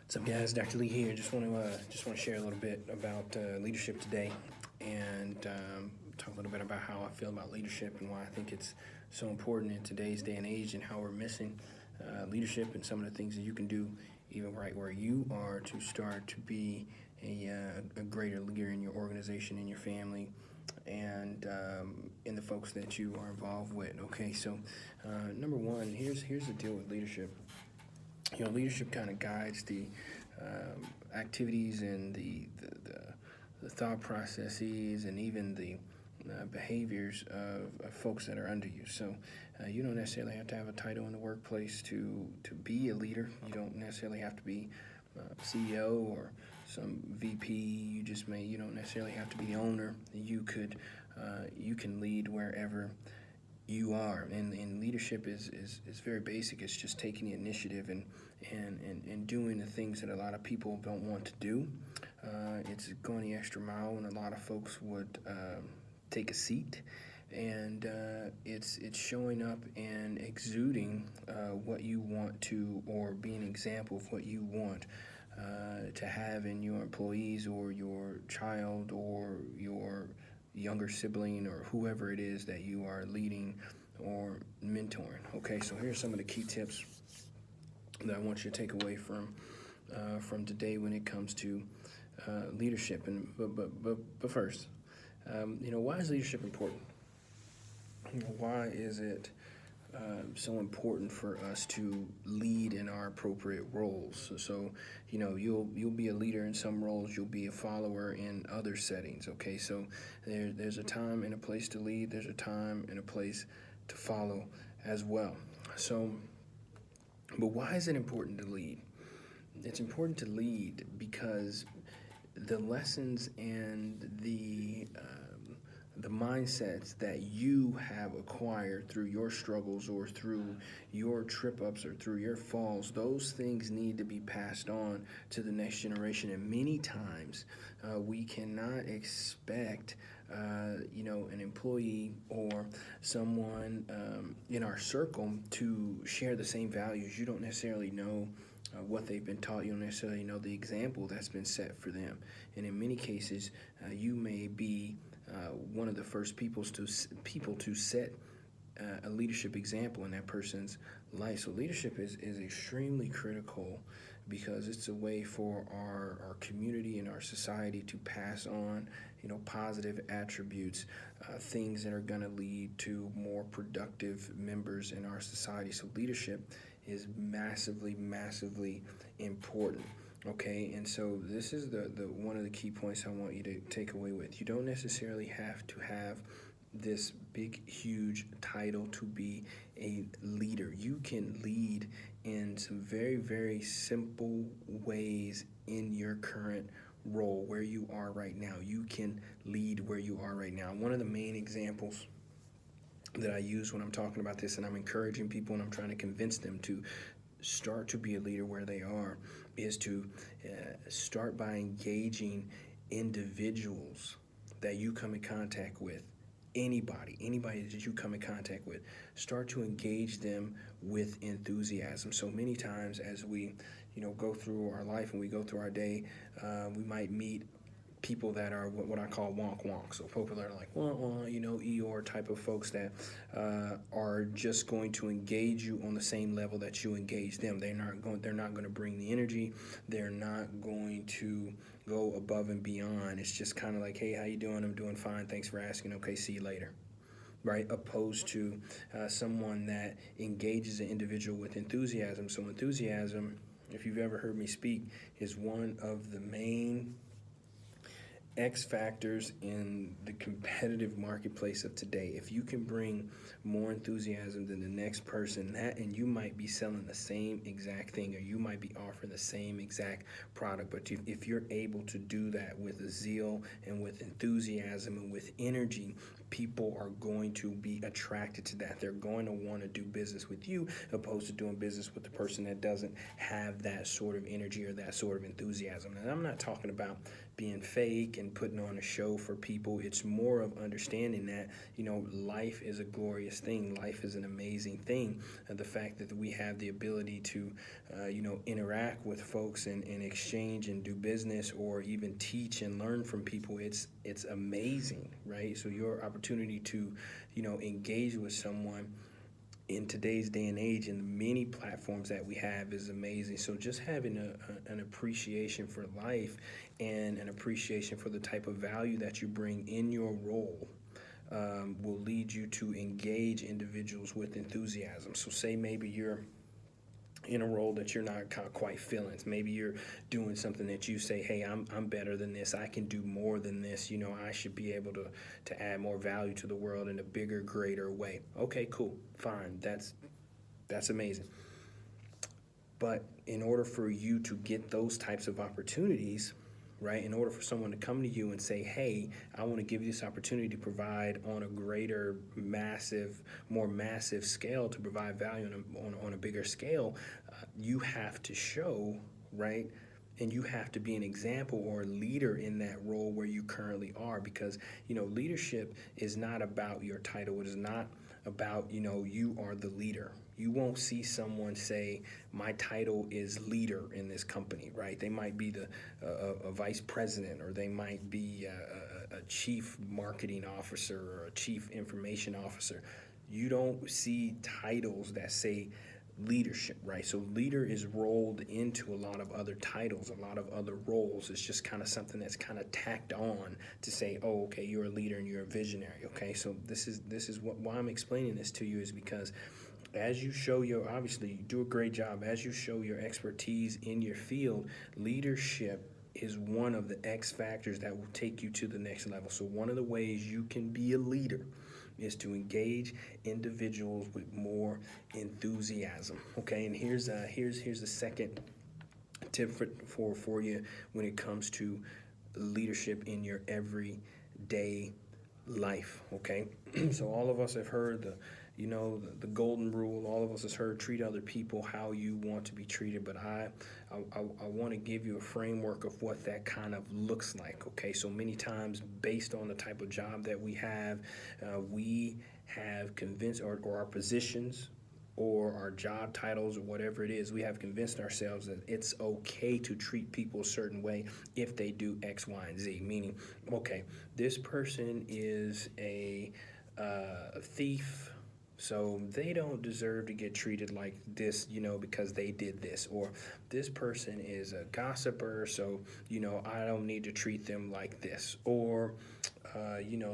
What's up, guys? Dr. Lee here. Just want to share a little bit about leadership today, and talk a little bit about how I feel about leadership and why I think it's so important in today's day and age, and how we're missing leadership and some of the things that you can do, even right where you are, to start to be a greater leader in your organization, in your family, and in the folks that you are involved with. Okay, so number one, here's the deal with leadership. Leadership kind of guides the activities and the thought processes and even the behaviors of folks that are under you. So you don't necessarily have to have a title in the workplace to be a leader. You don't necessarily have to be CEO or some VP. You don't necessarily have to be the owner. You can lead wherever you are, and leadership is very basic. It's just taking the initiative and doing the things that a lot of people don't want to do. It's going the extra mile when a lot of folks would take a seat, and it's showing up and exuding what you want to, or being an example of what you want to have in your employees or your child or your younger sibling or whoever it is that you are leading or mentoring. Okay, so here's some of the key tips that I want you to take away from today when it comes to leadership. And but first, why is leadership important? Why is it so important for us to lead in our appropriate roles? So you'll be a leader in some roles, you'll be a follower in other settings. Okay, so there's a time and a place to lead, there's a time and a place to follow as well. So, but why is it important to lead? It's important to lead because the lessons and the mindsets that you have acquired through your struggles or through your trip-ups or through your falls, those things need to be passed on to the next generation. And many times we cannot expect an employee or someone in our circle to share the same values. You don't necessarily know what they've been taught. You don't necessarily know the example that's been set for them. And in many cases, you may be one of the first people to set a leadership example in that person's life. So leadership is extremely critical because it's a way for our community and our society to pass on positive attributes, things that are going to lead to more productive members in our society. So leadership is massively important. Okay, and so this is the one of the key points I want you to take away with. You don't necessarily have to have this big, huge title to be a leader. You can lead in some very, very simple ways in your current role where you are right now. You can lead where you are right now. One of the main examples that I use when I'm talking about this, and I'm encouraging people and I'm trying to convince them to start to be a leader where they are, is to start by engaging individuals that you come in contact with. Anybody that you come in contact with, start to engage them with enthusiasm. So many times as we go through our life and we go through our day, we might meet people that are what I call wonk. So people that are like Eeyore type of folks that are just going to engage you on the same level that you engage them. They're not going to bring the energy. They're not going to go above and beyond. It's just kind of like, hey, how you doing? I'm doing fine. Thanks for asking. Okay, see you later. Right? Opposed to someone that engages an individual with enthusiasm. So enthusiasm, if you've ever heard me speak, is one of the main X factors in the competitive marketplace of today. If you can bring more enthusiasm than the next person, and you might be selling the same exact thing, or you might be offering the same exact product, but if you're able to do that with a zeal and with enthusiasm and with energy, people are going to be attracted to that. They're going to want to do business with you opposed to doing business with the person that doesn't have that sort of energy or that sort of enthusiasm. And I'm not talking about being fake and putting on a show for people. It's more of understanding that, life is a glorious thing. Life is an amazing thing. The fact that we have the ability to, interact with folks and exchange and do business or even teach and learn from people, it's amazing, right? So your opportunity to, engage with someone in today's day and age and the many platforms that we have is amazing. So just having an appreciation for life and an appreciation for the type of value that you bring in your role will lead you to engage individuals with enthusiasm. So say maybe you're in a role that you're not quite feeling. Maybe you're doing something that you say, hey, I'm better than this. I can do more than this. I should be able to add more value to the world in a bigger, greater way. Okay, cool, fine. That's amazing. But in order for you to get those types of opportunities, right, in order for someone to come to you and say, hey, I want to give you this opportunity to provide on a greater, more massive scale, to provide value on a bigger scale, you have to show, right, and you have to be an example or a leader in that role where you currently are, because, leadership is not about your title. It is not about, you are the leader. You won't see someone say, my title is leader in this company, right? They might be a vice president, or they might be a chief marketing officer or a chief information officer. You don't see titles that say leadership, right? So leader is rolled into a lot of other titles, a lot of other roles. It's just kind of something that's kind of tacked on to say, oh, okay, you're a leader and you're a visionary. Okay, so this is why I'm explaining this to you, is because as you show obviously you do a great job, as you show your expertise in your field, leadership is one of the X factors that will take you to the next level. So one of the ways you can be a leader is to engage individuals with more enthusiasm. Okay, and here's the second tip for you when it comes to leadership in your everyday life. Okay, so all of us have heard the golden rule. All of us has heard, treat other people how you want to be treated, but I want to give you a framework of what that kind of looks like. Okay, so many times, based on the type of job that we have convinced, or our positions or our job titles or whatever it is, we have convinced ourselves that it's okay to treat people a certain way if they do X, Y, and Z. Meaning, okay, this person is a thief, so they don't deserve to get treated like this, because they did this. Or this person is a gossiper, so, I don't need to treat them like this. Or,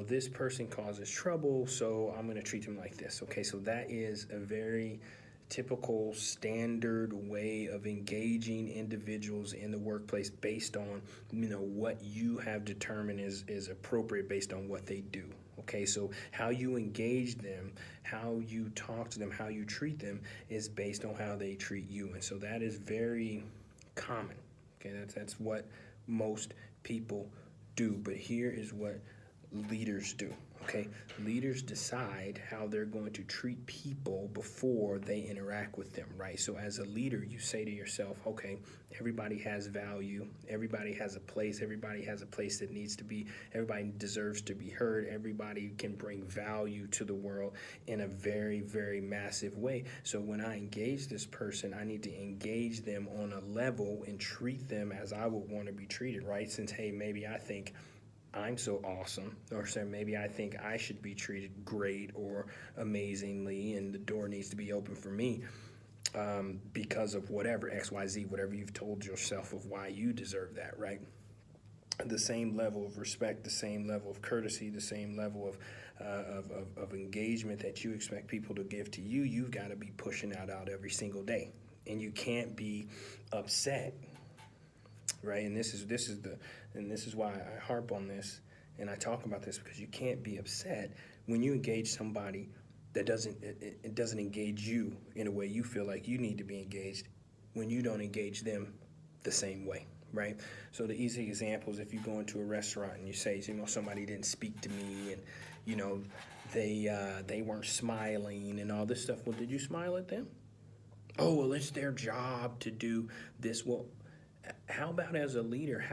this person causes trouble, so I'm going to treat them like this. Okay, so that is a very typical standard way of engaging individuals in the workplace based on, what you have determined is appropriate based on what they do. Okay, so how you engage them, how you talk to them, how you treat them is based on how they treat you. And so that is very common. Okay, that's what most people do. But here is what leaders do. Okay, leaders decide how they're going to treat people before they interact with them, right? So as a leader, you say to yourself, okay, everybody has value, everybody has a place that needs to be, everybody deserves to be heard, everybody can bring value to the world in a very, very massive way. So when I engage this person, I need to engage them on a level and treat them as I would want to be treated, right? Since, hey, maybe I think I'm so awesome, or so maybe I think I should be treated great or amazingly, and the door needs to be open for me because of whatever, XYZ, whatever you've told yourself of why you deserve that, right? The same level of respect, the same level of courtesy, the same level of engagement that you expect people to give to you, you've got to be pushing that out every single day. And you can't be upset, right? And this is why I harp on this and I talk about this, because you can't be upset when you engage somebody that doesn't engage you in a way you feel like you need to be engaged, when you don't engage them the same way, right? So the easy example is if you go into a restaurant and you say, somebody didn't speak to me, and they weren't smiling and all this stuff. Well, did you smile at them? Oh, well, it's their job to do this. Well, how about as a leader?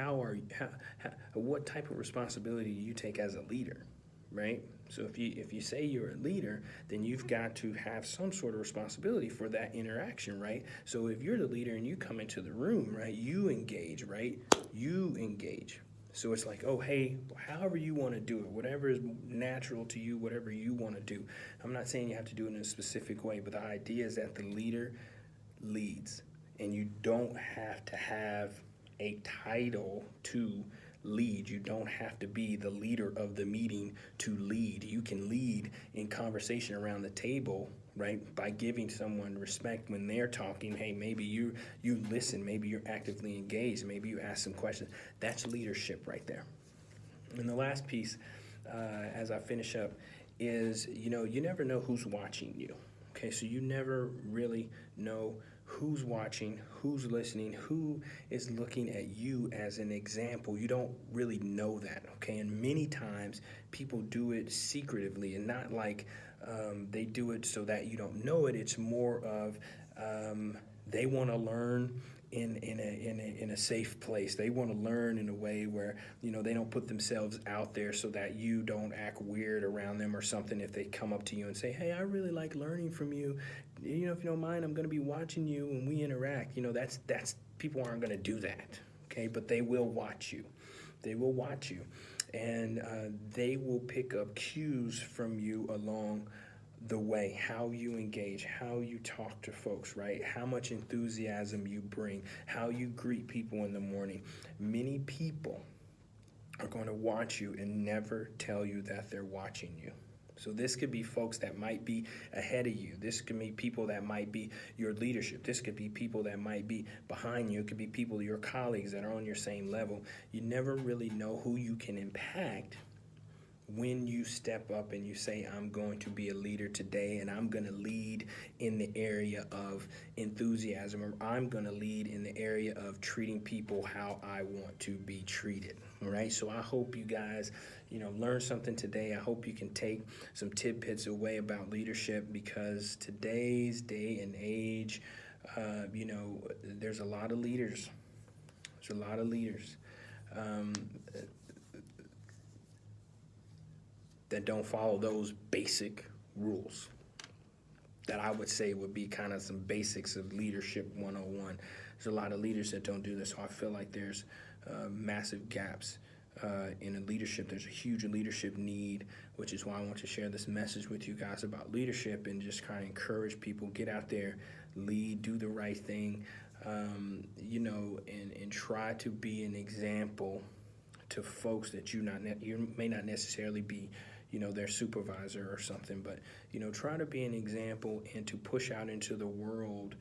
What type of responsibility do you take as a leader, right? So if you say you're a leader, then you've got to have some sort of responsibility for that interaction, right? So if you're the leader and you come into the room, right, you engage, right? You engage. So it's like, oh, hey, however you want to do it, whatever is natural to you, whatever you want to do. I'm not saying you have to do it in a specific way, but the idea is that the leader leads, and you don't have to have a title to lead. You don't have to be the leader of the meeting to lead. You can lead in conversation around the table, right, by giving someone respect when they're talking. Hey, maybe you listen, maybe you're actively engaged, maybe you ask some questions. That's leadership right there. And the last piece, as I finish up, is you never know who's watching you. Okay, so you never really know who's watching, who's listening, who is looking at you as an example. You don't really know that, okay? And many times people do it secretively, and not like they do it so that you don't know it. It's more of they want to learn in a safe place. They want to learn in a way where they don't put themselves out there so that you don't act weird around them or something. If they come up to you and say, hey, I really like learning from you, if you don't mind, I'm going to be watching you when we interact. That's people aren't going to do that, okay? But they will watch you. They will watch you, and they will pick up cues from you along the way, how you engage, how you talk to folks, right? How much enthusiasm you bring, how you greet people in the morning. Many people are going to watch you and never tell you that they're watching you. So this could be folks that might be ahead of you. This could be people that might be your leadership. This could be people that might be behind you. It could be people, your colleagues that are on your same level. You never really know who you can impact when you step up and you say, I'm going to be a leader today, and I'm going to lead in the area of enthusiasm, or I'm going to lead in the area of treating people how I want to be treated. All right. So I hope you guys, learn something today. I hope you can take some tidbits away about leadership, because today's day and age, there's a lot of leaders. There's a lot of leaders. That don't follow those basic rules that I would say would be kind of some basics of leadership 101. There's a lot of leaders that don't do this, so I feel like there's massive gaps in a leadership. There's a huge leadership need, which is why I want to share this message with you guys about leadership and just kind of encourage people, get out there, lead, do the right thing, and try to be an example to folks that you may not necessarily be their supervisor or something, but try to be an example and to push out into the world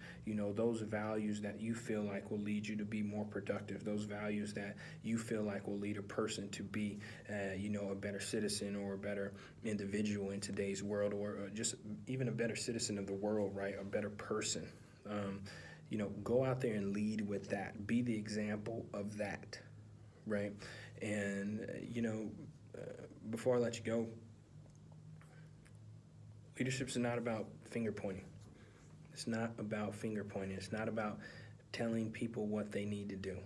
those values that you feel like will lead you to be more productive, those values that you feel like will lead a person to be a better citizen or a better individual in today's world, or just even a better citizen of the world, right? A better person. Go out there and lead with that. Be the example of that, right? And before I let you go, leadership is not about finger pointing. It's not about finger pointing. It's not about telling people what they need to do.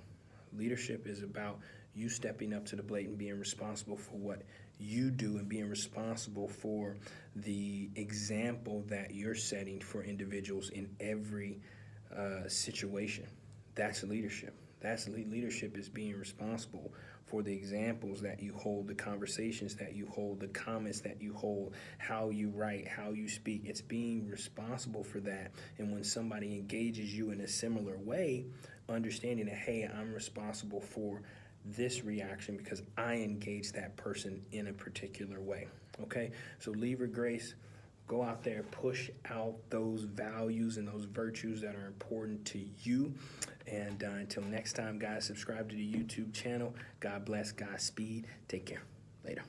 Leadership is about you stepping up to the plate and being responsible for what you do, and being responsible for the example that you're setting for individuals in every situation. That's leadership. Leadership is being responsible for the examples that you hold, the conversations that you hold, the comments that you hold, how you write, how you speak. It's being responsible for that. And when somebody engages you in a similar way, understanding that, hey, I'm responsible for this reaction because I engaged that person in a particular way. Okay? So leave with grace. Go out there, push out those values and those virtues that are important to you. And until next time, guys, subscribe to the YouTube channel. God bless, Godspeed. Take care. Later.